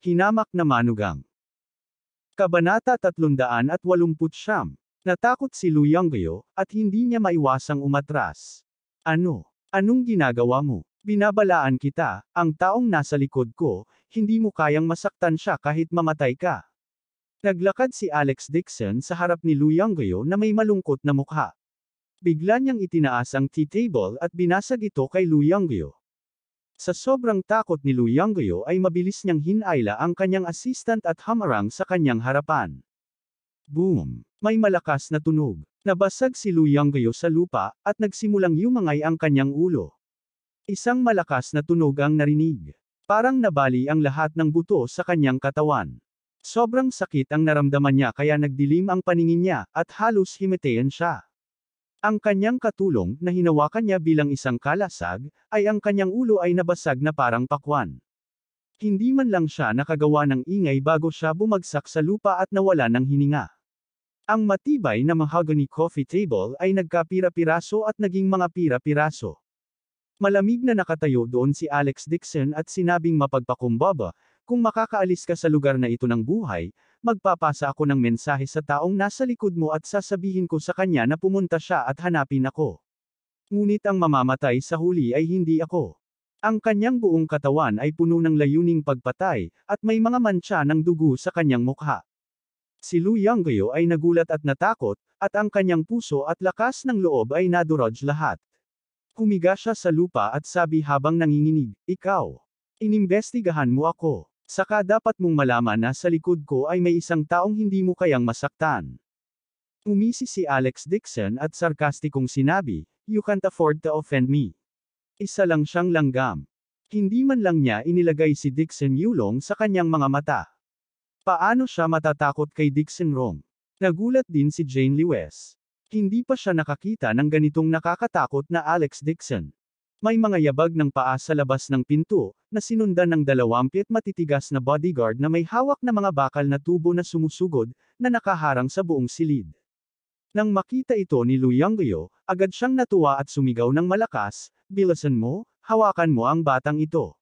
Hinamak na manugang. Kabanata 389. Natakot si Lu Yonggyo, at hindi niya maiwasang umatras. Ano? Anong ginagawa mo? Binabalaan kita, ang taong nasa likod ko, hindi mo kayang masaktan siya kahit mamatay ka. Naglakad si Alex Dixon sa harap ni Lu Yonggyo na may malungkot na mukha. Bigla niyang itinaas ang tea table at binasag ito kay Lu Yonggyo. Sa sobrang takot ni Lu Yonggyo ay mabilis niyang hinayla ang kanyang assistant at hamarang sa kanyang harapan. Boom! May malakas na tunog. Nabasag si Lu Yonggyo sa lupa, at nagsimulang yumangay ang kanyang ulo. Isang malakas na tunog ang narinig. Parang nabali ang lahat ng buto sa kanyang katawan. Sobrang sakit ang naramdaman niya kaya nagdilim ang paningin niya, at halos himatayan siya. Ang kanyang katulong, na hinawakan niya bilang isang kalasag, ay ang kanyang ulo ay nabasag na parang pakwan. Hindi man lang siya nakagawa ng ingay bago siya bumagsak sa lupa at nawala ng hininga. Ang matibay na mahogany coffee table ay nagkapira-piraso at naging mga pira-piraso. Malamig na nakatayo doon si Alex Dixon at sinabing mapagpakumbaba, kung makakaalis ka sa lugar na ito ng buhay, magpapasa ako ng mensahe sa taong nasa likod mo at sasabihin ko sa kanya na pumunta siya at hanapin ako. Ngunit ang mamamatay sa huli ay hindi ako. Ang kanyang buong katawan ay puno ng layuning pagpatay, at may mga mantsa ng dugo sa kanyang mukha. Si Lu Yonggyo ay nagulat at natakot, at ang kanyang puso at lakas ng loob ay nadurog lahat. Humiga siya sa lupa at sabi habang nanginginig, "Ikaw. Inimbestigahan mo ako. Saka dapat mong malaman na sa likod ko ay may isang taong hindi mo kayang masaktan." Umisi si Alex Dixon at sarkastikong sinabi, "You can't afford to offend me." Isa lang siyang langgam. Hindi man lang niya inilagay si Dixon yulong sa kanyang mga mata. Paano siya matatakot kay Dixon Rong? Nagulat din si Jane Lewes. Hindi pa siya nakakita ng ganitong nakakatakot na Alex Dixon. May mga yabag ng paa sa labas ng pinto, na sinundan ng 20 matitigas na bodyguard na may hawak na mga bakal na tubo na sumusugod, na nakaharang sa buong silid. Nang makita ito ni Lu Yonggyo, agad siyang natuwa at sumigaw ng malakas, "Bilisan mo, hawakan mo ang batang ito.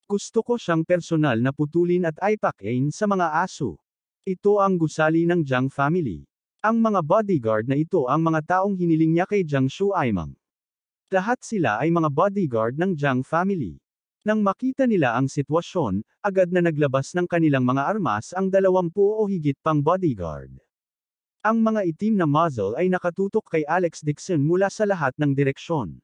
Gusto ko siyang personal na putulin at aipakin sa mga aso." Ito ang gusali ng Jiang family. Ang mga bodyguard na ito ang mga taong hiniling niya kay Jiang Shuaimang. Lahat sila ay mga bodyguard ng Jiang family. Nang makita nila ang sitwasyon, agad na naglabas ng kanilang mga armas ang 20 o higit pang bodyguard. Ang mga itim na muzzle ay nakatutok kay Alex Dixon mula sa lahat ng direksyon.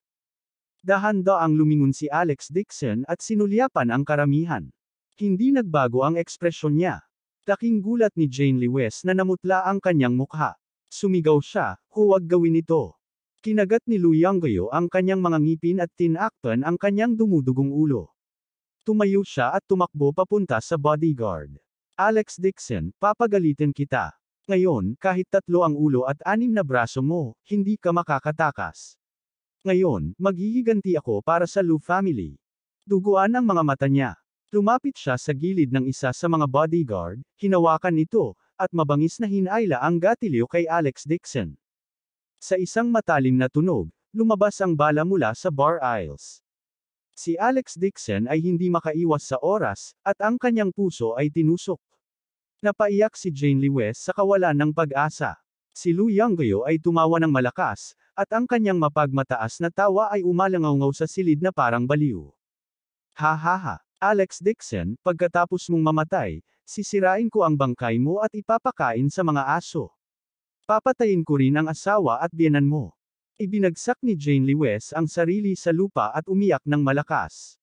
Dahan-daang lumingon si Alex Dixon at sinulyapan ang karamihan. Hindi nagbago ang ekspresyon niya. Laking gulat ni Jane Lewes na namutla ang kanyang mukha. Sumigaw siya, "Huwag gawin ito." Kinagat ni Lu Yonggyo ang kanyang mga ngipin at tinakpan ang kanyang dumudugong ulo. Tumayo siya at tumakbo papunta sa bodyguard. "Alex Dixon, papagalitin kita. Ngayon, kahit 3 ang ulo at 6 na braso mo, hindi ka makakatakas. Ngayon, maghihiganti ako para sa Lu family." Duguan ang mga mata niya. Lumapit siya sa gilid ng isa sa mga bodyguard, hinawakan ito, at mabangis na hinayla ang gatilyo kay Alex Dixon. Sa isang matalim na tunog, lumabas ang bala mula sa bar aisles. Si Alex Dixon ay hindi makaiwas sa oras, at ang kanyang puso ay tinusok. Napaiyak si Jane Lewes sa kawalan ng pag-asa. Si Lu Yonggyo ay tumawa ng malakas, at ang kanyang mapagmataas na tawa ay umalangaw sa silid na parang baliw. "Ha ha ha, Alex Dixon, pagkatapos mong mamatay, sisirain ko ang bangkay mo at ipapakain sa mga aso. Papatayin ko rin ang asawa at biyenan mo." Ibinagsak ni Jane Lewes ang sarili sa lupa at umiyak ng malakas.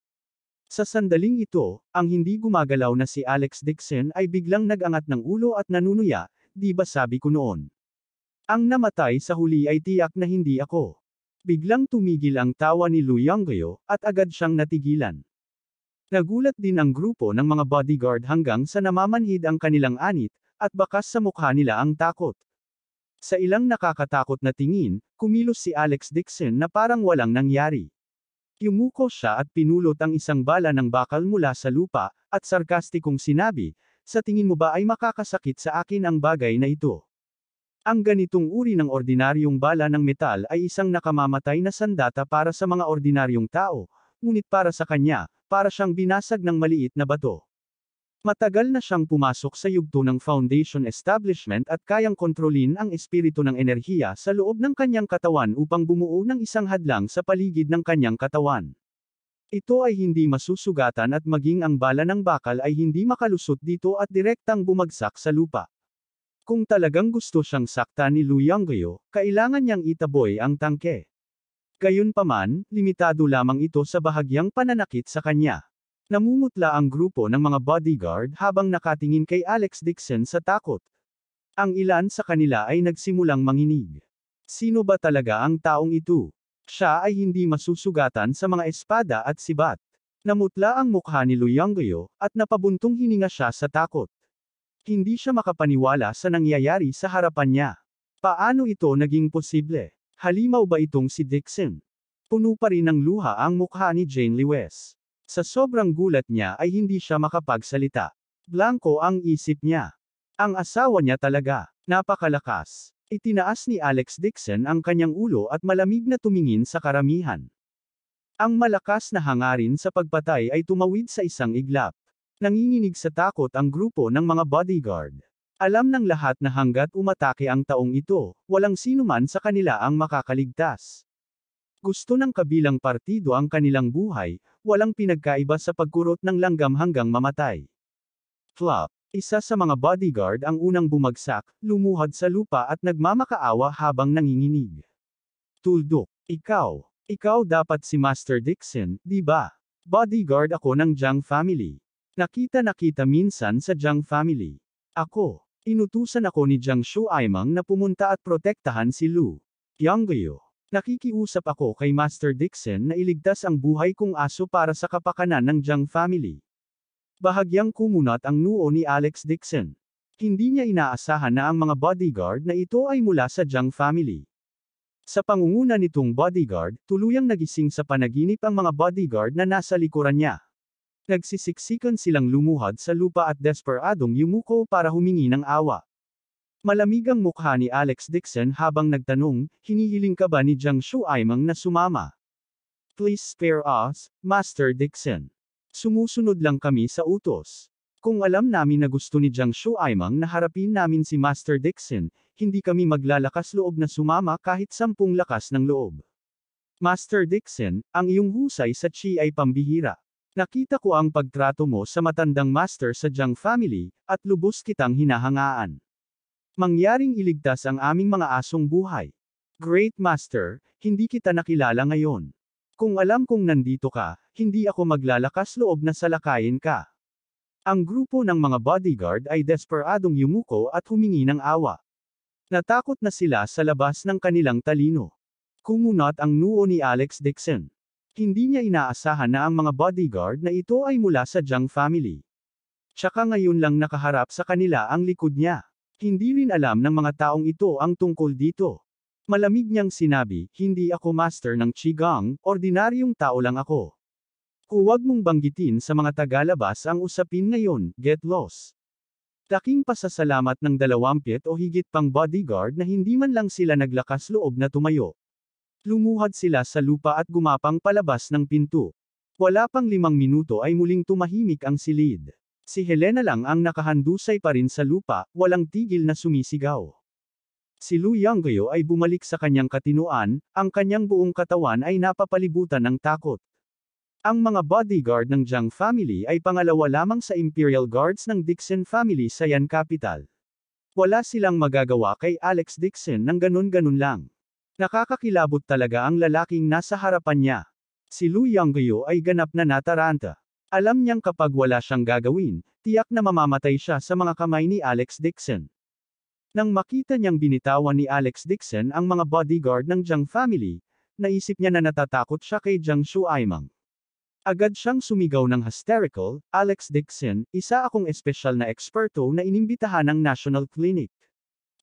Sa sandaling ito, ang hindi gumagalaw na si Alex Dixon ay biglang nag-angat ng ulo at nanunuya, "Di ba sabi ko noon? Ang namatay sa huli ay tiyak na hindi ako." Biglang tumigil ang tawa ni Lu Yonggyo, at agad siyang natigilan. Nagulat din ang grupo ng mga bodyguard hanggang sa namamanhid ang kanilang anit, at bakas sa mukha nila ang takot. Sa ilang nakakatakot na tingin, kumilos si Alex Dixon na parang walang nangyari. Yumuko siya at pinulot ang isang bala ng bakal mula sa lupa, at sarkastikong sinabi, "Sa tingin mo ba ay makakasakit sa akin ang bagay na ito?" Ang ganitong uri ng ordinaryong bala ng metal ay isang nakamamatay na sandata para sa mga ordinaryong tao, ngunit para sa kanya, para siyang binasag ng maliit na bato. Matagal na siyang pumasok sa yugto ng foundation establishment at kayang kontrolin ang espiritu ng enerhiya sa loob ng kanyang katawan upang bumuo ng isang hadlang sa paligid ng kanyang katawan. Ito ay hindi masusugatan at maging ang bala ng bakal ay hindi makalusot dito at direktang bumagsak sa lupa. Kung talagang gusto siyang saktan ni Lu Yonggyo, kailangan niyang itaboy ang tangke. Gayunpaman, limitado lamang ito sa bahagyang pananakit sa kanya. Namumutla ang grupo ng mga bodyguard habang nakatingin kay Alex Dixon sa takot. Ang ilan sa kanila ay nagsimulang manginig. Sino ba talaga ang taong ito? Siya ay hindi masusugatan sa mga espada at sibat. Namutla ang mukha ni Lu Yonggyo, at napabuntong hininga siya sa takot. Hindi siya makapaniwala sa nangyayari sa harapan niya. Paano ito naging posible? Halimaw ba itong si Dixon? Puno pa rin ng luha ang mukha ni Jane Lewis. Sa sobrang gulat niya ay hindi siya makapagsalita. Blanko ang isip niya. Ang asawa niya talaga. Napakalakas. Itinaas ni Alex Dixon ang kanyang ulo at malamig na tumingin sa karamihan. Ang malakas na hangarin sa pagpatay ay tumawid sa isang iglap. Nanginginig sa takot ang grupo ng mga bodyguard. Alam ng lahat na hanggat umatake ang taong ito, walang sinuman sa kanila ang makakaligtas. Gusto ng kabilang partido ang kanilang buhay, walang pinagkaiba sa pagkurot ng langgam hanggang mamatay. Flop. Isa sa mga bodyguard ang unang bumagsak, lumuhod sa lupa at nagmamakaawa habang nanginginig. Tuldok. Ikaw dapat si Master Dixon, di ba? Bodyguard ako ng Jiang family. Nakita minsan sa Jiang family. Inutusan ako ni Jiang Shuaimang na pumunta at protektahan si Lu Yonggyo. Nakikiusap ako kay Master Dixon na iligtas ang buhay kong aso para sa kapakanan ng Jiang family. Bahagyang kumunat ang noo ni Alex Dixon. Hindi niya inaasahan na ang mga bodyguard na ito ay mula sa Jiang family. Sa pangunguna nitong bodyguard, tuluyang nagising sa panaginip ang mga bodyguard na nasa likuran niya. Nagsisiksikan silang lumuhod sa lupa at desperadong yumuko para humingi ng awa. Malamig ang mukha ni Alex Dixon habang nagtanong, hinihiling ka ba ni Jiang Shuaimang na sumama? Please spare us, Master Dixon. Sumusunod lang kami sa utos. Kung alam namin na gusto ni Jiang Shuaimang na harapin namin si Master Dixon, hindi kami maglalakas loob na sumama kahit 10 lakas ng loob. Master Dixon, ang iyong husay sa Qi ay pambihira. Nakita ko ang pagtrato mo sa matandang master sa Jiang family, at lubos kitang hinahangaan. Mangyaring iligtas ang aming mga asong buhay. Great Master, hindi kita nakilala ngayon. Kung alam kong nandito ka, hindi ako maglalakas loob na salakayin ka. Ang grupo ng mga bodyguard ay desperadong yumuko at humingi ng awa. Natakot na sila sa labas ng kanilang talino. Kumunot ang noo ni Alex Dixon. Hindi niya inaasahan na ang mga bodyguard na ito ay mula sa Jiang family. Tsaka ngayon lang nakaharap sa kanila ang likod niya. Hindi rin alam ng mga taong ito ang tungkol dito. Malamig niyang sinabi, hindi ako master ng Qigong, ordinaryong tao lang ako. Huwag mong banggitin sa mga tagalabas ang usapin ngayon, get lost. Laking pasasalamat ng 20 o higit pang bodyguard na hindi man lang sila naglakas loob na tumayo. Lumuhod sila sa lupa at gumapang palabas ng pinto. Wala pang 5 minuto ay muling tumahimik ang silid. Si Helena lang ang nakahandusay pa rin sa lupa, walang tigil na sumisigaw. Si Lu Yonggyo ay bumalik sa kanyang katinuan, ang kanyang buong katawan ay napapalibutan ng takot. Ang mga bodyguard ng Jiang family ay pangalawa lamang sa Imperial Guards ng Dixon family sa Yan Capital. Wala silang magagawa kay Alex Dixon ng ganun-ganun lang. Nakakakilabot talaga ang lalaking nasa harapan niya. Si Lu Yonggyo ay ganap na nataranta. Alam niyang kapag wala siyang gagawin, tiyak na mamamatay siya sa mga kamay ni Alex Dixon. Nang makita niyang binitawan ni Alex Dixon ang mga bodyguard ng Jiang family, naisip niya na natatakot siya kay Jiang Shuaimang. Agad siyang sumigaw ng hysterical, Alex Dixon, isa akong espesyal na eksperto na inimbitahan ng National Clinic.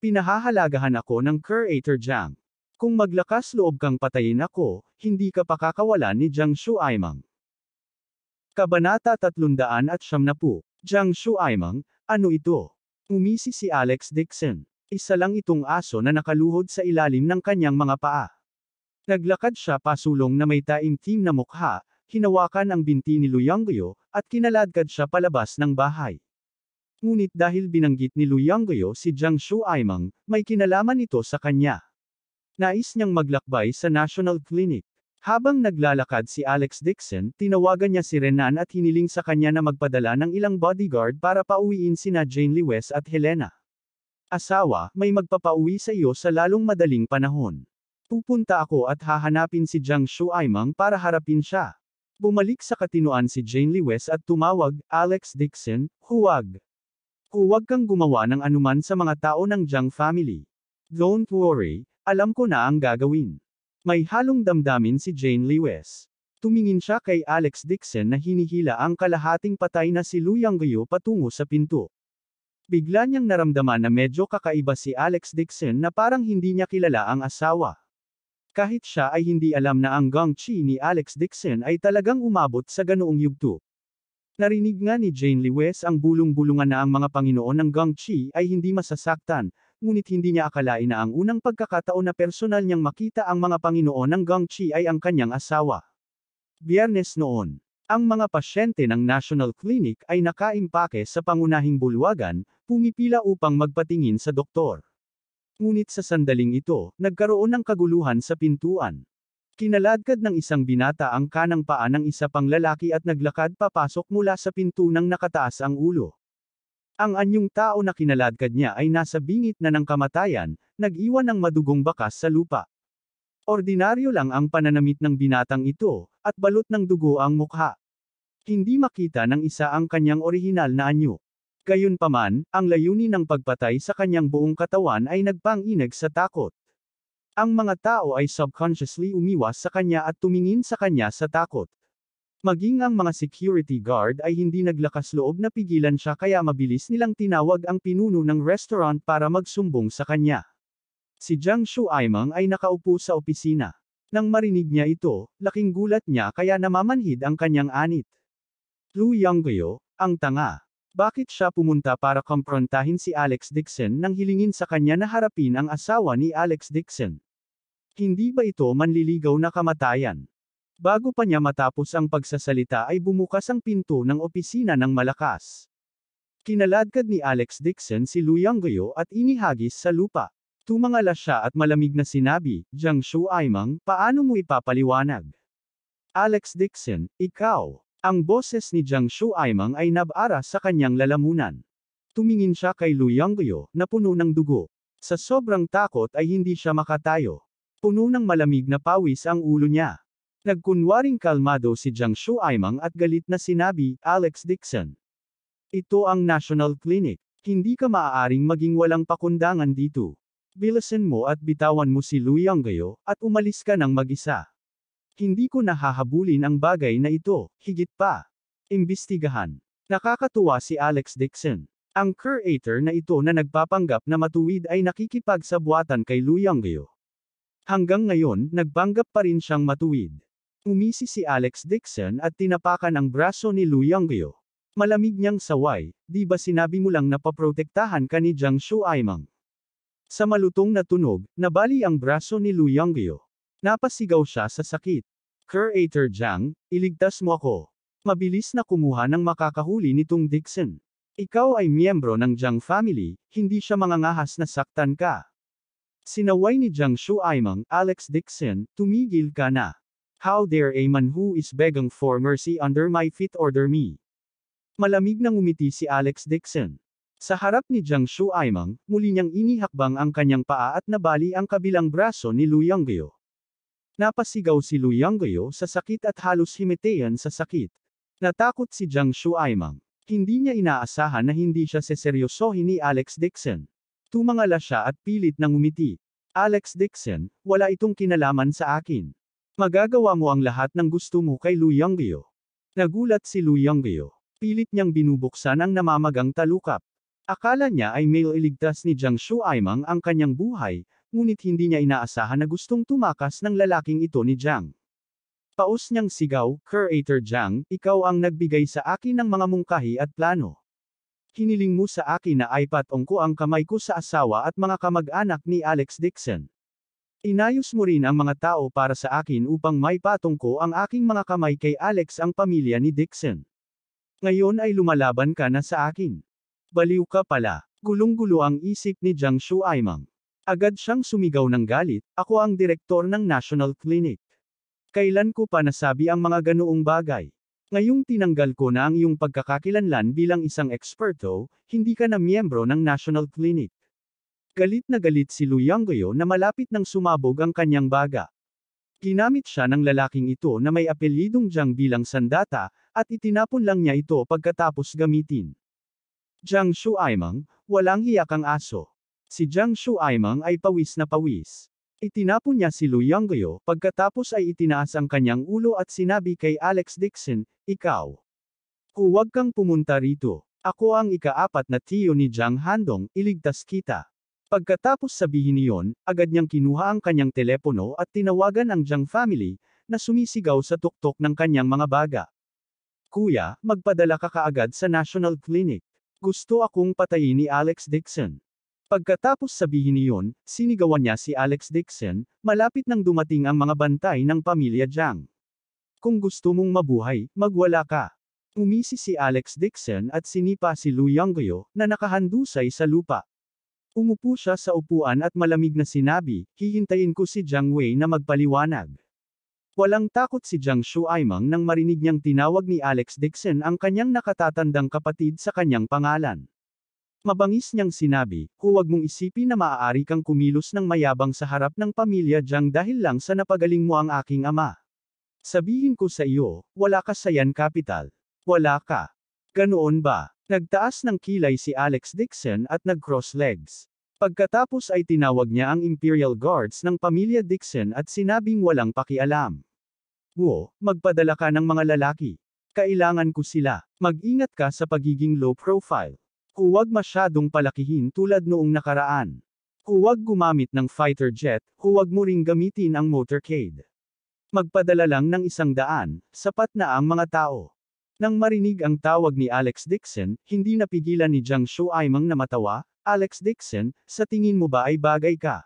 Pinahahalagahan ako ng Curator Jiang. Kung maglakas loob kang patayin ako, hindi ka pakakawalan ni Jiang Shuaimang. Kabanata 370. Jiang Shuaimang, ano ito? Umisi si Alex Dixon. Isa lang itong aso na nakaluhod sa ilalim ng kanyang mga paa. Naglakad siya pasulong na may taimtim na mukha, hinawakan ang binti ni Lu Yonggyo, at kinaladkad siya palabas ng bahay. Ngunit dahil binanggit ni Lu Yongguyo si Jiang Shuaimang, may kinalaman ito sa kanya. Nais niyang maglakbay sa National Clinic. Habang naglalakad si Alex Dixon, tinawagan niya si Renan at hiniling sa kanya na magpadala ng ilang bodyguard para pauwiin sina Jane Lewes at Helena. Asawa, may magpapauwi sa iyo sa lalong madaling panahon. Pupunta ako at hahanapin si Jiang Shuaimang para harapin siya. Bumalik sa katinoan si Jane Lewes at tumawag, Alex Dixon, huwag. Huwag kang gumawa ng anuman sa mga tao ng Jiang family. Don't worry, alam ko na ang gagawin. May halong damdamin si Jane Lewes. Tumingin siya kay Alex Dixon na hinihila ang kalahating patay na si Lu Yongguyo patungo sa pinto. Bigla niyang naramdaman na medyo kakaiba si Alex Dixon na parang hindi niya kilala ang asawa. Kahit siya ay hindi alam na ang gongchi ni Alex Dixon ay talagang umabot sa ganoong yugto. Narinig nga ni Jane Lewes ang bulong-bulungan na ang mga Panginoon ng gongchi ay hindi masasaktan, ngunit hindi niya akalain na ang unang pagkakataon na personal niyang makita ang mga Panginoon ng gongchi ay ang kanyang asawa. Biyernes noon, ang mga pasyente ng National Clinic ay nakaimpake sa pangunahing bulwagan, pumipila upang magpatingin sa doktor. Ngunit sa sandaling ito, nagkaroon ng kaguluhan sa pintuan. Kinaladkad ng isang binata ang kanang paa ng isa pang lalaki at naglakad papasok mula sa pinto nang nakataas ang ulo. Ang anyong tao na kinaladkad niya ay nasa bingit na ng kamatayan, nag-iwan ng madugong bakas sa lupa. Ordinaryo lang ang pananamit ng binatang ito, at balot ng dugo ang mukha. Hindi makita ng isa ang kanyang orihinal na anyo. Gayunpaman, ang layunin ng pagpatay sa kanyang buong katawan ay nagpang-inag sa takot. Ang mga tao ay subconsciously umiwas sa kanya at tumingin sa kanya sa takot. Maging ang mga security guard ay hindi naglakas loob na pigilan siya kaya mabilis nilang tinawag ang pinuno ng restaurant para magsumbong sa kanya. Si Jiang Shuaimang ay nakaupo sa opisina. Nang marinig niya ito, laking gulat niya kaya namamanhid ang kanyang anit. Lu Yongguyo, ang tanga. Bakit siya pumunta para komprontahin si Alex Dixon nang hilingin sa kanya na harapin ang asawa ni Alex Dixon? Hindi ba ito manliligaw na kamatayan? Bago pa niya matapos ang pagsasalita ay bumukas ang pinto ng opisina ng malakas. Kinaladkad ni Alex Dixon si Lu Yongguyo at inihagis sa lupa. Tumangala siya at malamig na sinabi, Jiang Shuaimang, paano mo ipapaliwanag? Alex Dixon, ikaw. Ang boses ni Jiang Shuaimang ay nabara sa kanyang lalamunan. Tumingin siya kay Lu Yongguyo, na puno ng dugo. Sa sobrang takot ay hindi siya makatayo. Puno ng malamig na pawis ang ulo niya. Nagkunwaring kalmado si Jiang Shuaimang at galit na sinabi, Alex Dixon. Ito ang National Clinic. Hindi ka maaaring maging walang pakundangan dito. Bilisan mo at bitawan mo si Lu Yongguyo, at umalis ka ng mag-isa. Hindi ko nahahabulin ang bagay na ito, higit pa. Imbestigahan. Nakakatuwa si Alex Dixon. Ang curator na ito na nagpapanggap na matuwid ay nakikipagsabwatan kay Lu Yongguyo. Hanggang ngayon, nagpanggap pa rin siyang matuwid. Umisi si Alex Dixon at tinapakan ang braso ni Lu Yongguyo. Malamig niyang saway, di ba sinabi mo lang na paprotektahan ka ni Jiang Shuaimang? Sa malutong na tunog, nabali ang braso ni Lu Yongguyo. Napasigaw siya sa sakit. Curator Jiang, iligtas mo ako. Mabilis na kumuha ng makakahuli nitong Dixon. Ikaw ay miyembro ng Jiang family, hindi siya mangangahas na saktan ka. Sinaway ni Jiang Shuaimang, Alex Dixon, tumigil ka na. How dare a man who is begging for mercy under my feet order me? Malamig na ngumiti si Alex Dixon. Sa harap ni Jiang Shuaimang, muli niyang inihakbang ang kanyang paa at nabali ang kabilang braso ni Lu Yongguyo. Napasigaw si Lu Yongguyo sa sakit at halos himatayan sa sakit. Natakot si Jiang Shuaimang. Hindi niya inaasahan na hindi siya seseryosohin ni Alex Dixon. Tumangala siya at pilit na ngumiti. Alex Dixon, wala itong kinalaman sa akin. Magagawa mo ang lahat ng gusto mo kay Lu Yongguyo. Nagulat si Lu Yongguyo. Pilit niyang binubuksan ang namamagang talukap. Akala niya ay mailigtas ni Jiang Shuaimang ang kanyang buhay, ngunit hindi niya inaasahan na gustong tumakas ng lalaking ito ni Jiang. Paus niyang sigaw, Curator Jiang, ikaw ang nagbigay sa akin ng mga mungkahi at plano. Hiniling mo sa akin na ipatong ko ang kamay ko sa asawa at mga kamag-anak ni Alex Dixon. Inayos mo rin ang mga tao para sa akin upang maipatong ko ang aking mga kamay kay Alex ang pamilya ni Dixon. Ngayon ay lumalaban ka na sa akin. Baliw ka pala. Gulong-gulo ang isip ni Jiang Shuaimang. Agad siyang sumigaw ng galit, ako ang direktor ng National Clinic. Kailan ko pa nasabi ang mga ganoong bagay? Ngayong tinanggal ko na ang iyong pagkakakilanlan bilang isang eksperto, hindi ka na miyembro ng National Clinic. Galit na galit si Lu Yongguo na malapit nang sumabog ang kanyang baga. Ginamit siya ng lalaking ito na may apelyidong Jiang bilang sandata, at itinapon lang niya ito pagkatapos gamitin. Jiang Shuaimang, walang hiya kang aso. Si Jiang Shuaimang ay pawis na pawis. Itinapon niya si Lu Yongguo, pagkatapos ay itinaas ang kanyang ulo at sinabi kay Alex Dixon, ikaw. Huwag kang pumunta rito. Ako ang ika-4 na tiyo ni Jiang Handong, iligtas kita. Pagkatapos sabihin niyon, agad niyang kinuha ang kanyang telepono at tinawagan ang Jiang family, na sumisigaw sa tuktok ng kanyang mga baga. Kuya, magpadala ka kaagad sa National Clinic. Gusto akong patayin ni Alex Dixon. Pagkatapos sabihin niyon, sinigawan niya si Alex Dixon, malapit nang dumating ang mga bantay ng pamilya Jiang. Kung gusto mong mabuhay, magwala ka. Umisi si Alex Dixon at sinipa si Lu Yongguo, na nakahandusay sa lupa. Umupo siya sa upuan at malamig na sinabi, hihintayin ko si Jiang Wei na magpaliwanag. Walang takot si Jiang Shuaimang nang marinig niyang tinawag ni Alex Dixon ang kanyang nakatatandang kapatid sa kanyang pangalan. Mabangis niyang sinabi, huwag mong isipin na maaari kang kumilos ng mayabang sa harap ng pamilya Jiang dahil lang sa napagaling mo ang aking ama. Sabihin ko sa iyo, wala ka sa yan capital. Wala ka. Ganoon ba? Nagtaas ng kilay si Alex Dixon at nag-cross legs. Pagkatapos ay tinawag niya ang Imperial Guards ng pamilya Dixon at sinabing walang pakialam. Magpadala ka ng mga lalaki. Kailangan ko sila. Mag-ingat ka sa pagiging low profile. Huwag masyadong palakihin tulad noong nakaraan. Huwag gumamit ng fighter jet, huwag mo ring gamitin ang motorcade. Magpadala lang ng 100, sapat na ang mga tao. Nang marinig ang tawag ni Alex Dixon, hindi napigilan ni Jiang Shuaimang na matawa. Alex Dixon, sa tingin mo ba ay bagay ka?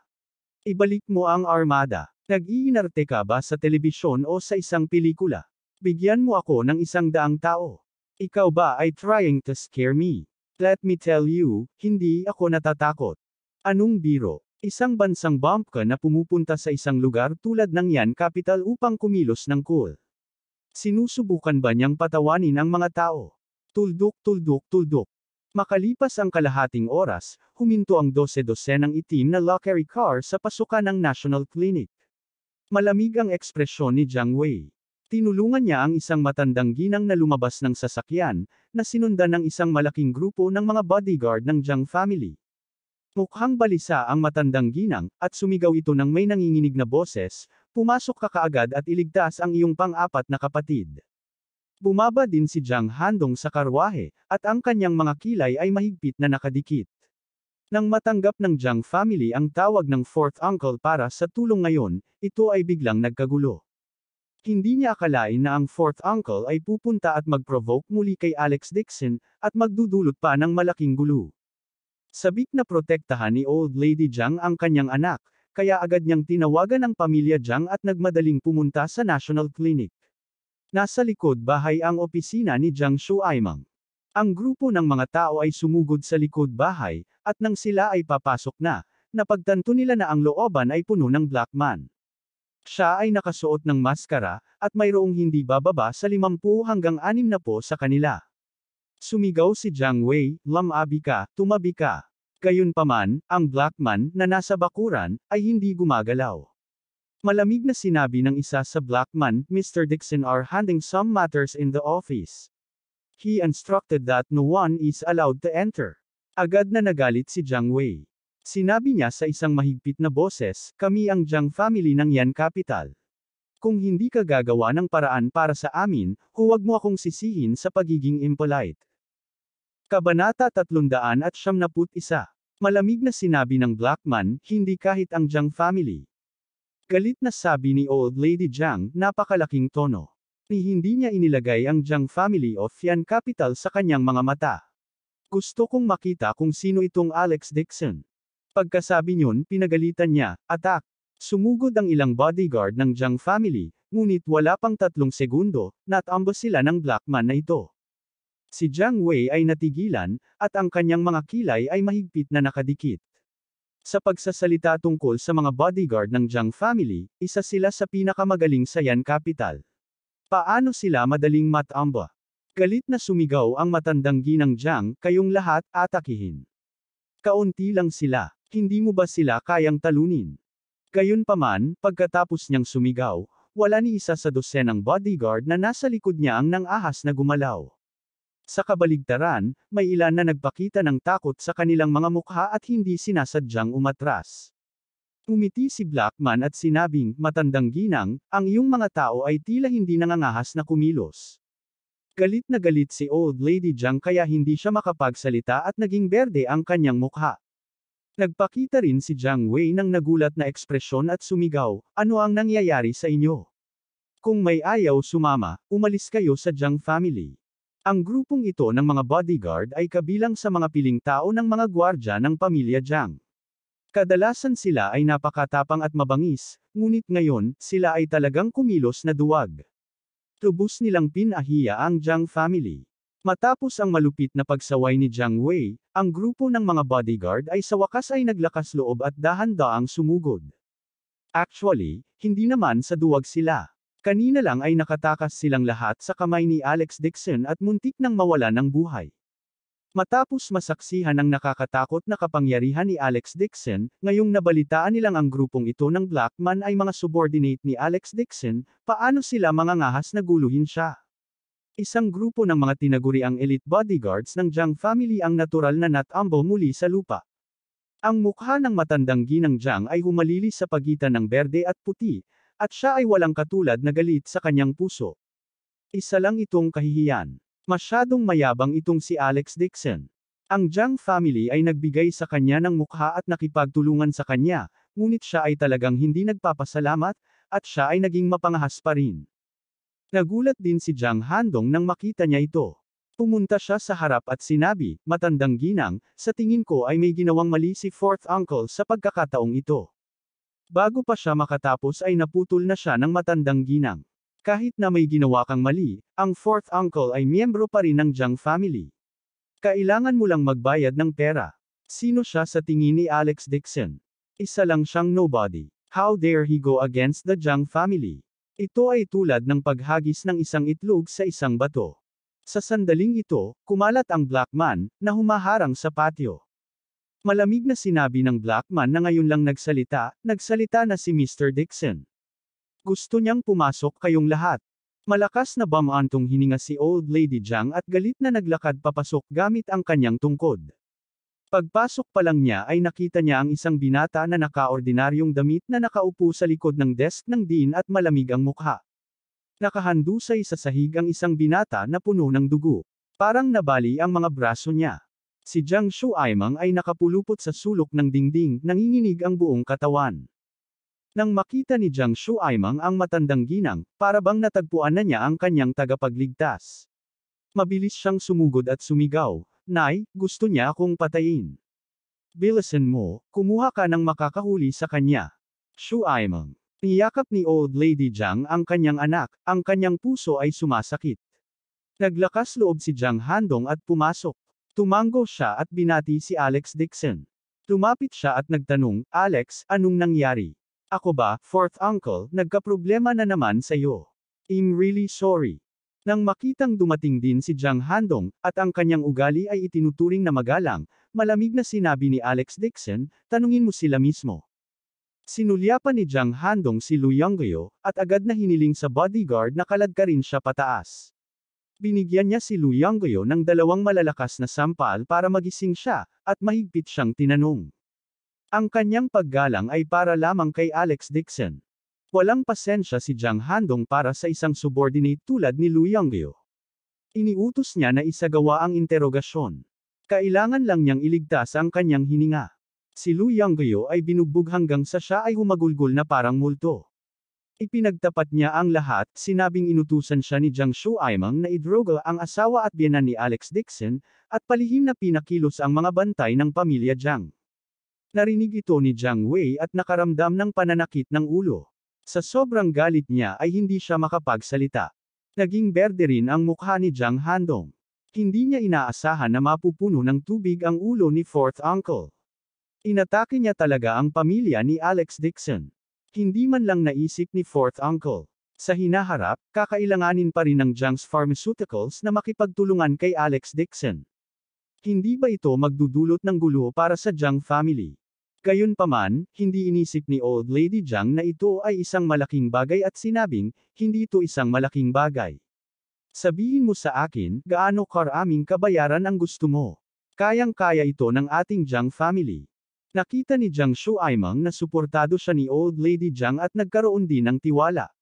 Ibalik mo ang armada. Nag-iinarte ka ba sa telebisyon o sa isang pelikula? Bigyan mo ako ng 100 tao. Ikaw ba ay trying to scare me? Let me tell you, hindi ako natatakot. Anong biro? Isang bansang bomb ka na pumupunta sa isang lugar tulad ng yan capital upang kumilos ng cool. Sinusubukan ba niyang patawanin ang mga tao? Tuldok, tuldok, tuldok. Makalipas ang kalahating oras, huminto ang 12 ng itim na luxury car sa pasukan ng National Clinic. Malamig ang ekspresyon ni Jiang Wei. Tinulungan niya ang isang matandang ginang na lumabas ng sasakyan, na sinundan ng isang malaking grupo ng mga bodyguard ng Jiang family. Mukhang balisa ang matandang ginang, at sumigaw ito ng may nanginginig na boses, pumasok ka kaagad at iligtas ang iyong pang-4 na kapatid. Bumaba din si Jiang Handong sa karwahe, at ang kanyang mga kilay ay mahigpit na nakadikit. Nang matanggap ng Jiang family ang tawag ng 4th uncle para sa tulong ngayon, ito ay biglang nagkagulo. Hindi niya akalain na ang 4th uncle ay pupunta at mag-provoke muli kay Alex Dixon, at magdudulot pa ng malaking gulo. Sabik na protektahan ni Old Lady Jiang ang kanyang anak, kaya agad niyang tinawagan ang pamilya Jiang at nagmadaling pumunta sa National Clinic. Nasa likod bahay ang opisina ni Jiang Shuaimang. Ang grupo ng mga tao ay sumugod sa likod bahay, at nang sila ay papasok na, napagtanto nila na ang looban ay puno ng black man. Siya ay nakasuot ng maskara, at mayroong hindi bababa sa 50 hanggang 60 sa kanila. Sumigaw si Jiang Wei, lumabi ka, tumabi ka. Gayunpaman, ang black man, na nasa bakuran, ay hindi gumagalaw. Malamig na sinabi ng isa sa black man, Mr. Dixon are handling some matters in the office. He instructed that no one is allowed to enter. Agad na nagalit si Jiang Wei. Sinabi niya sa isang mahigpit na boses, kami ang Jiang family ng yan capital. Kung hindi ka gagawa ng paraan para sa amin, huwag mo akong sisihin sa pagiging impolite. Kabanata 371. Malamig na sinabi ng black man, hindi kahit ang Jiang family. Galit na sabi ni Old Lady Jiang, napakalaking tono. Hindi niya inilagay ang Jiang family of yan capital sa kanyang mga mata. Gusto kong makita kung sino itong Alex Dixon. Pagkasabi niyon, pinagalitan niya, attack. Sumugod ang ilang bodyguard ng Jiang family, ngunit wala pang 3 segundo, natambos sila ng black man na ito. Si Jiang Wei ay natigilan, at ang kanyang mga kilay ay mahigpit na nakadikit. Sa pagsasalita tungkol sa mga bodyguard ng Jiang family, isa sila sa pinakamagaling sa Yan Capital. Paano sila madaling matamba? Galit na sumigaw ang matandang ginang Jiang, kayong lahat, atakihin. Kaunti lang sila, hindi mo ba sila kayang talunin? Gayunpaman, pagkatapos niyang sumigaw, wala ni isa sa dosenang bodyguard na nasa likod niya ang nang-ahas na gumalaw. Sa kabaligtaran, may ilan na nagpakita ng takot sa kanilang mga mukha at hindi sinasadyang umatras. Umiti si Blackman at sinabing, matandang ginang, ang iyong mga tao ay tila hindi nangangahas na kumilos. Galit na galit si Old Lady Jiang kaya hindi siya makapagsalita at naging berde ang kanyang mukha. Nagpakita rin si Jiang Wei ng nagulat na ekspresyon at sumigaw, ano ang nangyayari sa inyo? Kung may ayaw sumama, umalis kayo sa Jiang family. Ang grupong ito ng mga bodyguard ay kabilang sa mga piling tao ng mga gwardya ng pamilya Jiang. Kadalasan sila ay napakatapang at mabangis, ngunit ngayon, sila ay talagang kumilos na duwag. Lubos nilang pinahiya ang Jiang family. Matapos ang malupit na pagsaway ni Jiang Wei, ang grupo ng mga bodyguard ay sa wakas ay naglakas loob at dahan-daang sumugod. Actually, hindi naman sa duwag sila. Kanina lang ay nakatakas silang lahat sa kamay ni Alex Dixon at muntik nang mawala ng buhay. Matapos masaksihan ang nakakatakot na kapangyarihan ni Alex Dixon, ngayong nabalitaan nilang ang grupong ito ng Blackman ay mga subordinate ni Alex Dixon, paano sila mangangahas na guluhin siya? Isang grupo ng mga tinaguriang elite bodyguards ng Jiang family ang natural na natambo muli sa lupa. Ang mukha ng matandang ginang Jiang ay humalili sa pagitan ng berde at puti, at siya ay walang katulad na galit sa kanyang puso. Isa lang itong kahihiyan. Masyadong mayabang itong si Alex Dixon. Ang Jiang family ay nagbigay sa kanya ng mukha at nakipagtulungan sa kanya, ngunit siya ay talagang hindi nagpapasalamat, at siya ay naging mapangahas pa rin. Nagulat din si Jiang Handong nang makita niya ito. Pumunta siya sa harap at sinabi, matandang ginang, sa tingin ko ay may ginawang mali si fourth uncle sa pagkakataong ito. Bago pa siya makatapos ay naputol na siya ng matandang ginang. Kahit na may ginawa kang mali, ang fourth uncle ay miyembro pa rin ng Jiang family. Kailangan mo lang magbayad ng pera. Sino siya sa tingin ni Alex Dixon? Isa lang siyang nobody. How dare he go against the Jiang family? Ito ay tulad ng paghagis ng isang itlog sa isang bato. Sa sandaling ito, kumalat ang Blackman, na humaharang sa patio. Malamig na sinabi ng Blackman na ngayon lang nagsalita na si Mr. Dixon. Gusto niyang pumasok kayong lahat. Malakas na bamantong hininga si Old Lady Jiang at galit na naglakad papasok gamit ang kanyang tungkod. Pagpasok pa lang niya ay nakita niya ang isang binata na nakaordinaryong damit na nakaupo sa likod ng desk ng dean at malamig ang mukha. Nakahandusay sa sahig ang isang binata na puno ng dugo. Parang nabali ang mga braso niya. Si Jiang Shuaimang ay nakapulupot sa sulok ng dingding, nanginginig ang buong katawan. Nang makita ni Jiang Shuaimang ang matandang ginang, para bang natagpuan na niya ang kanyang tagapagligtas. Mabilis siyang sumugod at sumigaw, Nay, gusto niya akong patayin. Bilisan mo, kumuha ka ng makakahuli sa kanya. Shuaimang. Niyakap ni Old Lady Jiang ang kanyang anak, ang kanyang puso ay sumasakit. Naglakas loob si Jiang Handong at pumasok. Tumango siya at binati si Alex Dixon. Lumapit siya at nagtanong, Alex, anong nangyari? Ako ba, fourth uncle, nagkaproblema na naman sa iyo. I'm really sorry. Nang makitang dumating din si Jiang Handong, at ang kanyang ugali ay itinuturing na magalang, malamig na sinabi ni Alex Dixon, tanungin mo sila mismo. Sinulyapan ni Jiang Handong si Lu Yonggyo, at agad na hiniling sa bodyguard na kaladkarin siya pataas. Binigyan niya si Lu Yonggyo ng 2 malalakas na sampal para magising siya, at mahigpit siyang tinanong. Ang kanyang paggalang ay para lamang kay Alex Dixon. Walang pasensya si Jiang Handong para sa isang subordinate tulad ni Lu Yonggyo. Iniutos niya na isagawa ang interogasyon. Kailangan lang niyang iligtas ang kanyang hininga. Si Lu Yonggyo ay binugbog hanggang sa siya ay humagulgol na parang multo. Ipinagtapat niya ang lahat, sinabing inutusan siya ni Jiang Shuaimang na idroga ang asawa at biyenan ni Alex Dixon, at palihim na pinakilos ang mga bantay ng pamilya Jiang. Narinig ito ni Jiang Wei at nakaramdam ng pananakit ng ulo. Sa sobrang galit niya ay hindi siya makapagsalita. Naging berde rin ang mukha ni Jiang Handong. Hindi niya inaasahan na mapupuno ng tubig ang ulo ni fourth uncle. Inatake niya talaga ang pamilya ni Alex Dixon. Hindi man lang naisip ni fourth uncle. Sa hinaharap, kakailanganin pa rin ng Jiang's Pharmaceuticals na makipagtulungan kay Alex Dixon. Hindi ba ito magdudulot ng gulo para sa Jiang family? Gayunpaman, hindi inisip ni Old Lady Jiang na ito ay isang malaking bagay at sinabing, hindi ito isang malaking bagay. Sabihin mo sa akin, gaano karaming kabayaran ang gusto mo? Kayang-kaya ito ng ating Jiang family. Nakita ni Jiang Shuaimang na suportado siya ni Old Lady Jiang at nagkaroon din ng tiwala.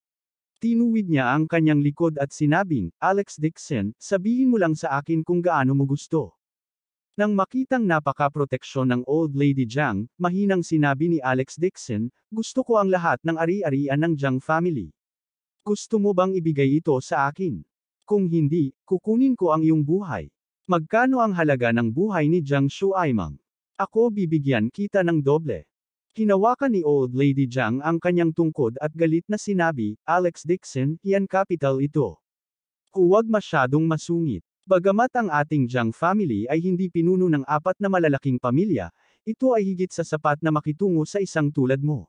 Tinuwid niya ang kanyang likod at sinabing, Alex Dixon, sabihin mo lang sa akin kung gaano mo gusto. Nang makitang napaka-proteksyon ng Old Lady Jiang, mahinang sinabi ni Alex Dixon, gusto ko ang lahat ng ari-arian ng Jiang family. Gusto mo bang ibigay ito sa akin? Kung hindi, kukunin ko ang iyong buhay. Magkano ang halaga ng buhay ni Jiang Shuaimang? Ako bibigyan kita ng doble. Hinawakan ni Old Lady Jiang ang kanyang tungkod at galit na sinabi, Alex Dixon, yan capital ito. Huwag masyadong masungit. Bagamat ang ating Jiang family ay hindi pinuno ng 4 na malalaking pamilya, ito ay higit sa sapat na makitungo sa isang tulad mo.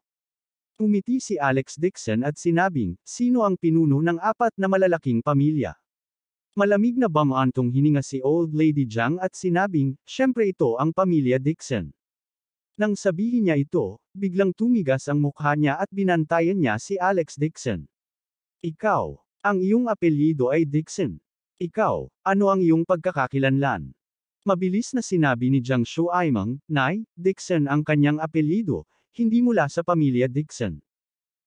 Umiti si Alex Dixon at sinabing, sino ang pinuno ng 4 na malalaking pamilya? Malamig na bamantong hininga si Old Lady Jiang at sinabing, syempre ito ang pamilya Dixon. Nang sabihin niya ito, biglang tumigas ang mukha niya at binantayan niya si Alex Dixon. Ikaw, ang iyong apelyido ay Dixon. Ikaw, ano ang iyong pagkakakilanlan? Mabilis na sinabi ni Jiang Shuaimang, Nay, Dixon ang kanyang apelyido, hindi mula sa pamilya Dixon.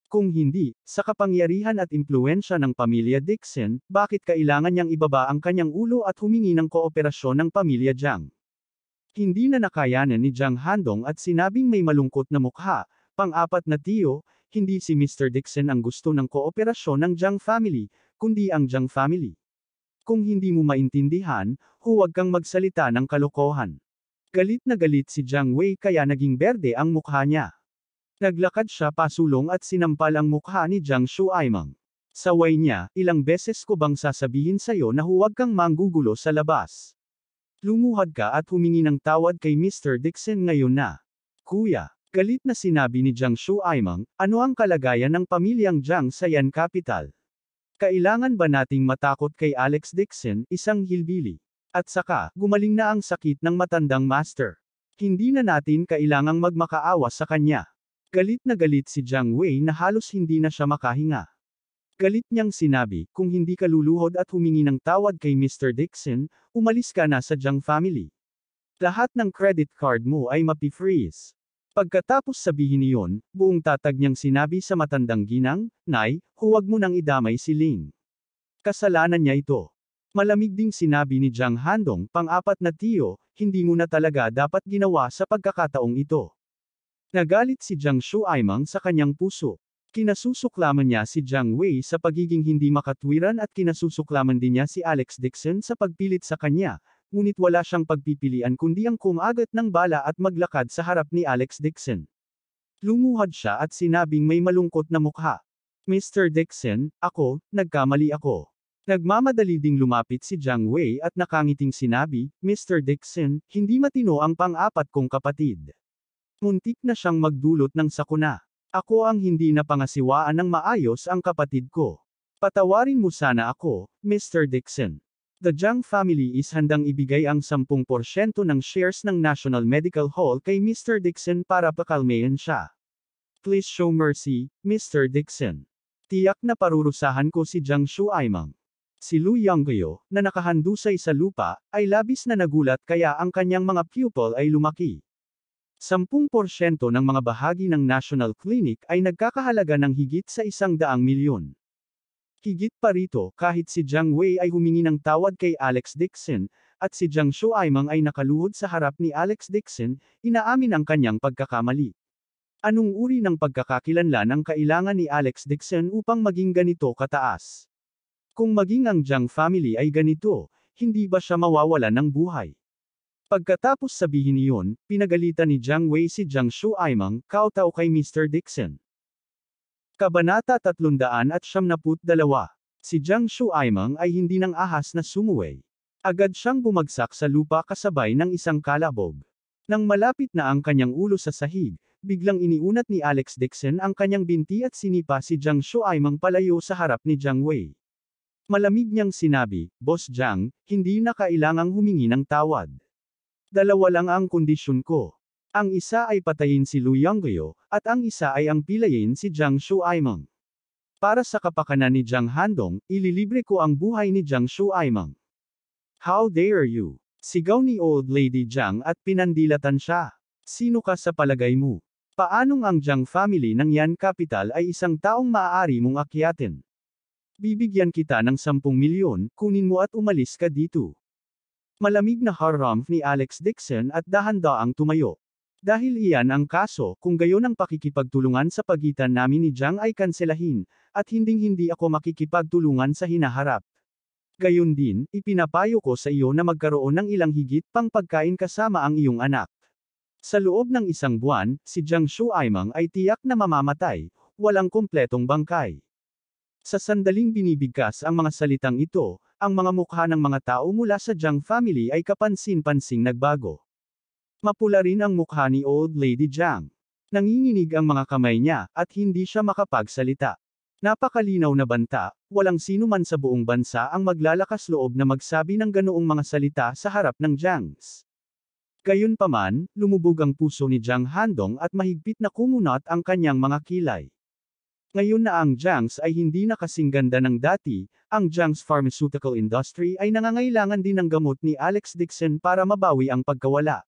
Kung hindi, sa kapangyarihan at impluensya ng pamilya Dixon, bakit kailangan niyang ibaba ang kanyang ulo at humingi ng kooperasyon ng pamilya Jiang? Hindi na nakayanan ni Jiang Handong at sinabing may malungkot na mukha, pang-apat na tiyo, hindi si Mr. Dixon ang gusto ng kooperasyon ng Jiang family, kundi ang Jiang family. Kung hindi mo maintindihan, huwag kang magsalita ng kalokohan. Galit na galit si Jiang Wei kaya naging berde ang mukha niya. Naglakad siya pasulong at sinampal ang mukha ni Jiang Shuaimang. Saway niya, ilang beses ko bang sasabihin sa'yo na huwag kang manggugulo sa labas? Lumuhad ka at humingi ng tawad kay Mr. Dixon ngayon na. Kuya, galit na sinabi ni Jiang Shuaimang, ano ang kalagayan ng pamilyang Jiang sa Yan Capital? Kailangan ba nating matakot kay Alex Dixon, isang hillbilly? At saka, gumaling na ang sakit ng matandang master. Hindi na natin kailangang magmakaawa sa kanya. Galit na galit si Jiang Wei na halos hindi na siya makahinga. Galit niyang sinabi, kung hindi ka luluhod at humingi ng tawad kay Mr. Dixon, umalis ka na sa Jiang family. Lahat ng credit card mo ay mapi-freeze. Pagkatapos sabihin niyon, buong tatag niyang sinabi sa matandang ginang, Nay, huwag mo nang idamay si Ling. Kasalanan niya ito. Malamig ding sinabi ni Jiang Handong, pang-apat na tiyo, hindi mo na talaga dapat ginawa sa pagkakataong ito. Nagalit si Jiang Shuaimang sa kanyang puso. Kinasusuklaman niya si Jiang Wei sa pagiging hindi makatwiran at kinasusuklaman din niya si Alex Dixon sa pagpilit sa kanya, ngunit wala siyang pagpipilian kundi ang kumagat ng bala at maglakad sa harap ni Alex Dixon. Lumuhad siya at sinabing may malungkot na mukha. Mr. Dixon, nagkamali ako. Nagmamadali ding lumapit si Jiang Wei at nakangiting sinabi, Mr. Dixon, hindi matino ang pang-apat kong kapatid. Muntik na siyang magdulot ng sakuna. Ako ang hindi napangasiwaan ng maayos ang kapatid ko. Patawarin mo sana ako, Mr. Dixon. The Jiang family is handang ibigay ang 10% ng shares ng National Medical Hall kay Mr. Dixon para pakalmayan siya. Please show mercy, Mr. Dixon. Tiyak na parurusahan ko si Jiang Shuaimang. Si Lu Yongguo, na nakahandusay sa lupa, ay labis na nagulat kaya ang kanyang mga pupil ay lumaki. 10% ng mga bahagi ng National Clinic ay nagkakahalaga ng higit sa 100 milyon. Higit pa rito, kahit si Jiang Wei ay humingi ng tawad kay Alex Dixon, at si Jiang Shuaimang ay nakaluhod sa harap ni Alex Dixon, inaamin ang kanyang pagkakamali. Anong uri ng pagkakakilanlan ang kailangan ni Alex Dixon upang maging ganito kataas? Kung maging ang Jiang family ay ganito, hindi ba siya mawawalan ng buhay? Pagkatapos sabihin iyon, pinagalitan ni Jiang Wei si Jiang Shuaimang, kautaw kay Mr. Dixon. Kabanata 372. Si Jiang Shuaimang ay hindi nang ahas na sumuway. Agad siyang bumagsak sa lupa kasabay ng isang kalabog. Nang malapit na ang kanyang ulo sa sahig, biglang iniunat ni Alex Dixon ang kanyang binti at sinipa si Jiang Shuaimang palayo sa harap ni Jiang Wei. Malamig niyang sinabi, "Boss Jiang, hindi na kailangang humingi ng tawad. Dalawa lang ang kondisyon ko. Ang isa ay patayin si Lu Yonggyo, at ang isa ay ang pilayin si Jiang Shuaimang. Para sa kapakanan ni Jiang Handong, ililibre ko ang buhay ni Jiang Shuaimang." "How dare you?" Sigaw ni Old Lady Jiang at pinandilatan siya. "Sino ka sa palagay mo? Paanong ang Jiang family ng Yan Capital ay isang taong maaari mong akyatin? Bibigyan kita ng 10 milyon, kunin mo at umalis ka dito." Malamig na haramf ni Alex Dixon at dahan-daang tumayo. "Dahil iyan ang kaso, kung gayon ang pakikipagtulungan sa pagitan namin ni Jiang ay kanselahin, at hinding-hindi ako makikipagtulungan sa hinaharap. Gayon din, ipinapayo ko sa iyo na magkaroon ng ilang higit pang pagkain kasama ang iyong anak. Sa loob ng 1 buwan, si Jiang Shuaimang ay tiyak na mamamatay, walang kumpletong bangkay." Sa sandaling binibigkas ang mga salitang ito, ang mga mukha ng mga tao mula sa Jiang family ay kapansin-pansing nagbago. Mapula rin ang mukha ni Old Lady Jiang. Nanginginig ang mga kamay niya, at hindi siya makapagsalita. Napakalinaw na banta, walang sino man sa buong bansa ang maglalakas loob na magsabi ng ganoong mga salita sa harap ng Jiangs. Gayunpaman, lumubog ang puso ni Jiang Handong at mahigpit na kumunat ang kanyang mga kilay. Ngayon na ang Jiangs ay hindi na kasing ganda ng dati, ang Jiang's pharmaceutical industry ay nangangailangan din ng gamot ni Alex Dixon para mabawi ang pagkawala.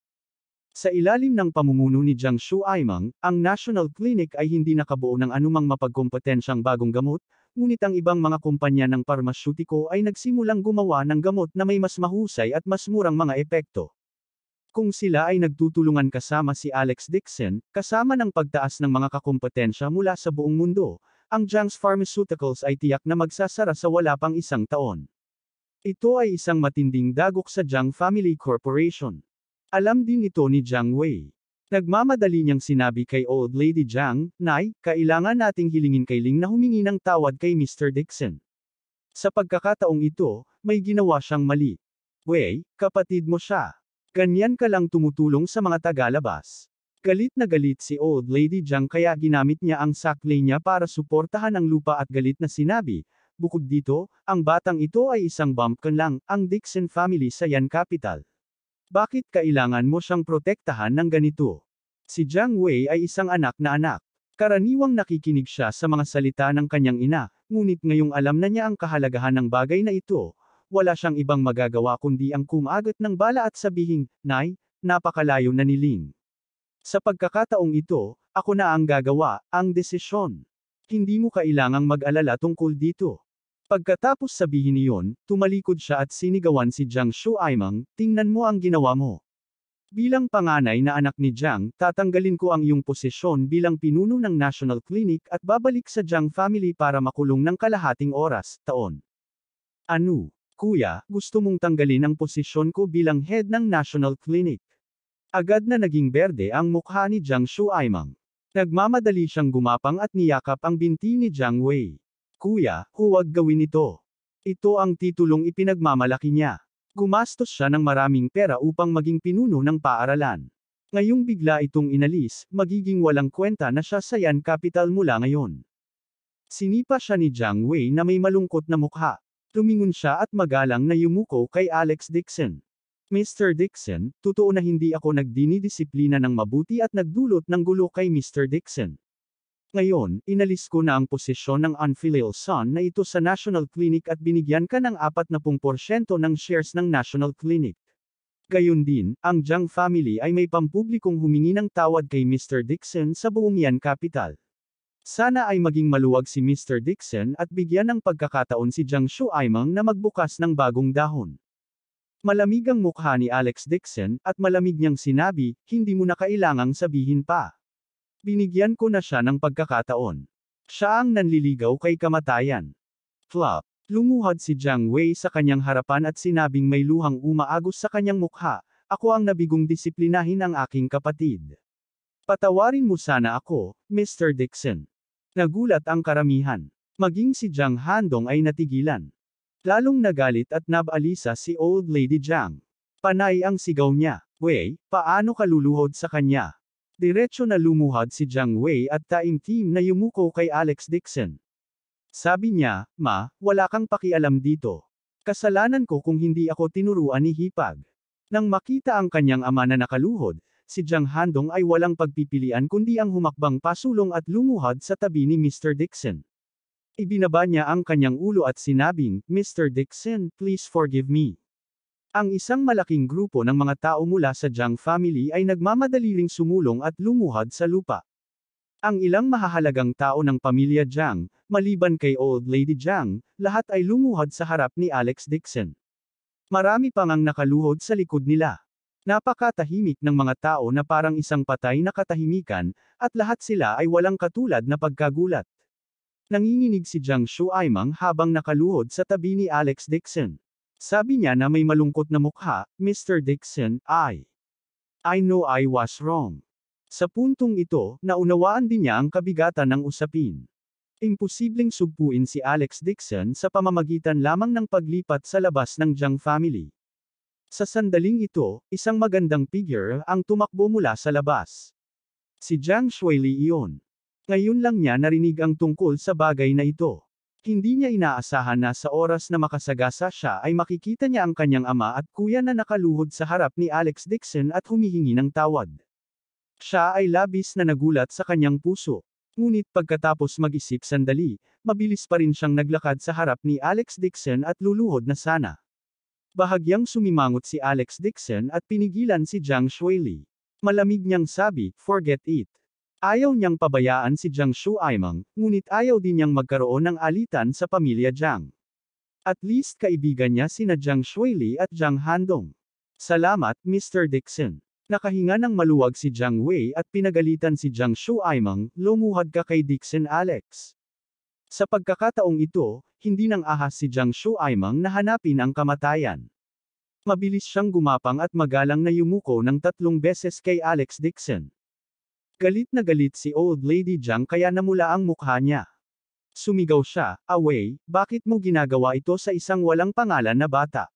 Sa ilalim ng pamumuno ni Jiang Shuaimang, ang National Clinic ay hindi nakabuo ng anumang mapagkompetensyang bagong gamot, ngunit ang ibang mga kumpanya ng parmasyutiko ay nagsimulang gumawa ng gamot na may mas mahusay at mas murang mga epekto. Kung sila ay nagtutulungan kasama si Alex Dixon, kasama ng pagtaas ng mga kakumpetensya mula sa buong mundo, ang Jiang's Pharmaceuticals ay tiyak na magsasara sa wala pang 1 taon. Ito ay isang matinding dagok sa Jiang Family Corporation. Alam din ito ni Jiang Wei. Nagmamadali niyang sinabi kay Old Lady Jiang, "Nay, kailangan nating hilingin kay Ling na humingi ng tawad kay Mr. Dixon. Sa pagkakataong ito, may ginawa siyang mali. Wei, kapatid mo siya. Ganyan ka lang tumutulong sa mga tagalabas." Galit na galit si Old Lady Jiang kaya ginamit niya ang sakle niya para suportahan ang lupa at galit na sinabi, "Bukod dito, ang batang ito ay isang bumpkin lang, ang Dixon family sa Yan Capital. Bakit kailangan mo siyang protektahan ng ganito?" Si Jiang Wei ay isang anak na anak. Karaniwang nakikinig siya sa mga salita ng kanyang ina, ngunit ngayong alam na niya ang kahalagahan ng bagay na ito, wala siyang ibang magagawa kundi ang kumagat ng bala at sabihing, "Nay, napakalayo na ni Ling. Sa pagkakataong ito, ako na ang gagawa, ang desisyon. Hindi mo kailangang mag-alala tungkol dito." Pagkatapos sabihin niyon, tumalikod siya at sinigawan si Jiang Shuaimang, "Tingnan mo ang ginawa mo. Bilang panganay na anak ni Jiang, tatanggalin ko ang iyong posisyon bilang pinuno ng National Clinic at babalik sa Jiang family para makulong ng kalahating oras, taon." "Ano? Kuya, gusto mong tanggalin ang posisyon ko bilang head ng National Clinic?" Agad na naging berde ang mukha ni Jiang Shuaimang. Nagmamadali siyang gumapang at niyakap ang binti ni Jiang Wei. "Kuya, huwag gawin ito. Ito ang titulong ipinagmamalaki niya. Gumastos siya ng maraming pera upang maging pinuno ng paaralan. Ngayong bigla itong inalis, magiging walang kwenta na siya sa Yan Capital mula ngayon." Sinipa siya ni Jiang Wei na may malungkot na mukha. Tumingon siya at magalang na yumuko kay Alex Dixon. "Mr. Dixon, totoo na hindi ako nagdinidisiplina ng mabuti at nagdulot ng gulo kay Mr. Dixon. Ngayon, inalis ko na ang posisyon ng unfilial son na ito sa National Clinic at binigyan ka ng 40% ng shares ng National Clinic. Gayon din, ang Jiang family ay may pampublikong humingi ng tawad kay Mr. Dixon sa buong Yan Capital. Sana ay maging maluwag si Mr. Dixon at bigyan ng pagkakataon si Jiang Shuaimang na magbukas ng bagong dahon." Malamig ang mukha ni Alex Dixon, at malamig niyang sinabi, "Hindi mo na kailangang sabihin pa. Binigyan ko na siya ng pagkakataon. Siya ang nanliligaw kay kamatayan." Flop. Lumuhad si Jiang Wei sa kanyang harapan at sinabing may luhang umaagos sa kanyang mukha, "Ako ang nabigong disiplinahin ang aking kapatid. Patawarin mo sana ako, Mr. Dixon." Nagulat ang karamihan. Maging si Jiang Handong ay natigilan. Lalong nagalit at nabalisa si Old Lady Jiang. Panay ang sigaw niya. Wei, paano ka luluhod sa kanya? Diretso na lumuhad si Jiang Wei at taimtim na yumuko kay Alex Dixon. Sabi niya, Ma, wala kang pakialam dito. Kasalanan ko kung hindi ako tinuruan ni Hipag. Nang makita ang kanyang ama na nakaluhod, si Jiang Handong ay walang pagpipilian kundi ang humakbang pasulong at lumuhad sa tabi ni Mr. Dixon. Ibinaba niya ang kanyang ulo at sinabing, Mr. Dixon, please forgive me. Ang isang malaking grupo ng mga tao mula sa Jiang family ay nagmamadali ring sumulong at lumuhad sa lupa. Ang ilang mahahalagang tao ng pamilya Jiang, maliban kay Old Lady Jiang, lahat ay lumuhad sa harap ni Alex Dixon. Marami pang ang nakaluhod sa likod nila. Napakatahimik ng mga tao na parang isang patay na katahimikan, at lahat sila ay walang katulad na pagkagulat. Nanginginig si Jiang Shuaimang habang nakaluhod sa tabi ni Alex Dixon. Sabi niya na may malungkot na mukha, Mr. Dixon, I know I was wrong. Sa puntong ito, naunawaan din niya ang kabigatan ng usapin. Imposibleng sugpuin si Alex Dixon sa pamamagitan lamang ng paglipat sa labas ng Jiang family. Sa sandaling ito, isang magandang figure ang tumakbo mula sa labas. Si Jiang Shuili iyon. Ngayon lang niya narinig ang tungkol sa bagay na ito. Hindi niya inaasahan na sa oras na makasagasa siya ay makikita niya ang kanyang ama at kuya na nakaluhod sa harap ni Alex Dixon at humihingi ng tawad. Siya ay labis na nagulat sa kanyang puso. Ngunit pagkatapos mag-isip sandali, mabilis pa rin siyang naglakad sa harap ni Alex Dixon at luluhod na sana. Bahagyang sumimangot si Alex Dixon at pinigilan si Jiang Shuili. Malamig niyang sabi, forget it. Ayaw niyang pabayaan si Jiang Shuaimang, ngunit ayaw din niyang magkaroon ng alitan sa pamilya Jiang. At least kaibigan niya sina Jiang Shuili at Jiang Handong. Salamat, Mr. Dixon. Nakahinga ng maluwag si Jiang Wei at pinagalitan si Jiang Shuaimang, lumuhad ka kay Dixon Alex. Sa pagkakataong ito, hindi nang ahas si Jiang Shuaimang na hanapin ang kamatayan. Mabilis siyang gumapang at magalang na yumuko ng 3 beses kay Alex Dixon. Galit na galit si Old Lady Jiang kaya namula ang mukha niya. Sumigaw siya, Away, bakit mo ginagawa ito sa isang walang pangalan na bata?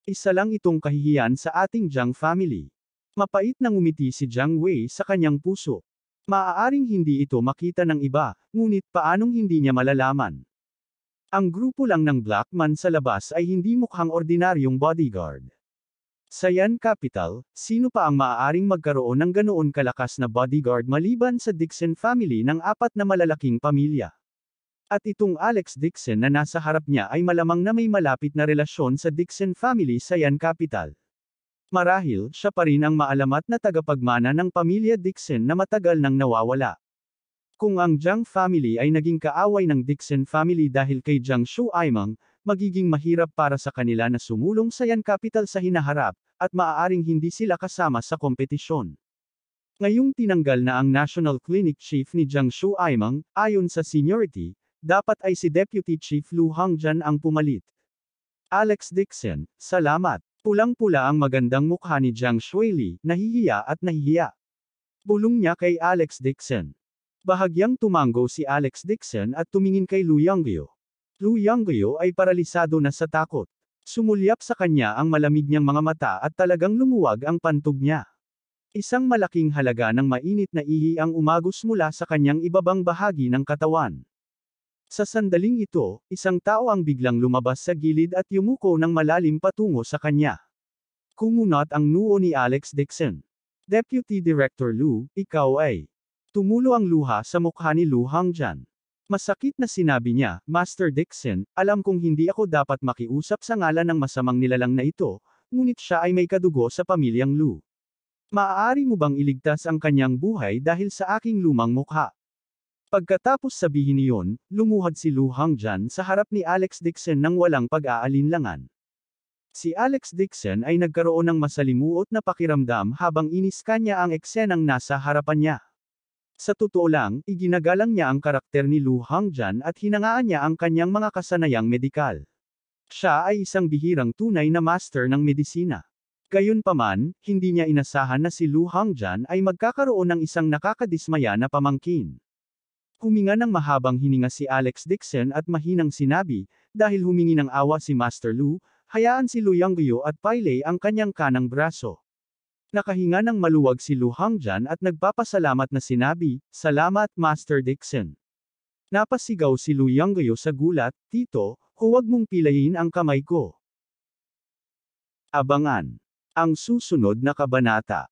Isa lang itong kahihiyan sa ating Jiang family. Mapait na ngumiti si Jiang Wei sa kanyang puso. Maaaring hindi ito makita ng iba, ngunit paanong hindi niya malalaman? Ang grupo lang ng Black Man sa labas ay hindi mukhang ordinaryong bodyguard. Sa Yan Capital, sino pa ang maaaring magkaroon ng ganoon kalakas na bodyguard maliban sa Dixon family ng 4 na malalaking pamilya? At itong Alex Dixon na nasa harap niya ay malamang na may malapit na relasyon sa Dixon family sa Yan Capital. Marahil, siya pa rin ang maalamat na tagapagmana ng pamilya Dixon na matagal nang nawawala. Kung ang Jiang family ay naging kaaway ng Dixon family dahil kay Jiang Shuaimang, magiging mahirap para sa kanila na sumulong sa Yan Capital sa hinaharap, at maaaring hindi sila kasama sa kompetisyon. Ngayong tinanggal na ang National Clinic Chief ni Jiang Shuaimang, ayon sa seniority, dapat ay si Deputy Chief Lu Hongjian ang pumalit. Alex Dixon, salamat. Pulang-pula ang magandang mukha ni Jiang Shuili, nahihiya at nahihiya. Bulong niya kay Alex Dixon. Bahagyang tumango si Alex Dixon at tumingin kay Lu Yonggyo. Lu Yonggyo ay paralisado na sa takot. Sumulyap sa kanya ang malamig niyang mga mata at talagang lumuwag ang pantog niya. Isang malaking halaga ng mainit na ihi ang umagos mula sa kanyang ibabang bahagi ng katawan. Sa sandaling ito, isang tao ang biglang lumabas sa gilid at yumuko ng malalim patungo sa kanya. Kumunat ang noo ni Alex Dixon. Deputy Director Lu, ikaw ay. Tumulo ang luha sa mukha ni Lu Hongjian. Masakit na sinabi niya, Master Dixon, alam kong hindi ako dapat makiusap sa ngalan ng masamang nilalang na ito, ngunit siya ay may kadugo sa pamilyang Lu. Maaari mo bang iligtas ang kanyang buhay dahil sa aking lumang mukha? Pagkatapos sabihin niyon, lumuhad si Lu Hongjian sa harap ni Alex Dixon nang walang pag-aalinlangan. Si Alex Dixon ay nagkaroon ng masalimuot na pakiramdam habang iniska niya ang eksenang nasa harapan niya. Sa totoo lang, iginagalang niya ang karakter ni Lu Hongjian at hinangaan niya ang kanyang mga kasanayang medikal. Siya ay isang bihirang tunay na master ng medisina. Gayunpaman, hindi niya inasahan na si Lu Hongjian ay magkakaroon ng isang nakakadismaya na pamangkin. Huminga ng mahabang hininga si Alex Dixon at mahinang sinabi, Dahil humingi ng awa si Master Lu, hayaan si Lu Yangguyo at Pai Lei ang kanyang kanang braso. Nakahinga ng maluwag si Lu Hongjian at nagpapasalamat na sinabi, "Salamat Master Dixon." Napasigaw si Lu Yangguyo sa gulat, "Tito, huwag mong pilayin ang kamay ko." Abangan ang susunod na kabanata.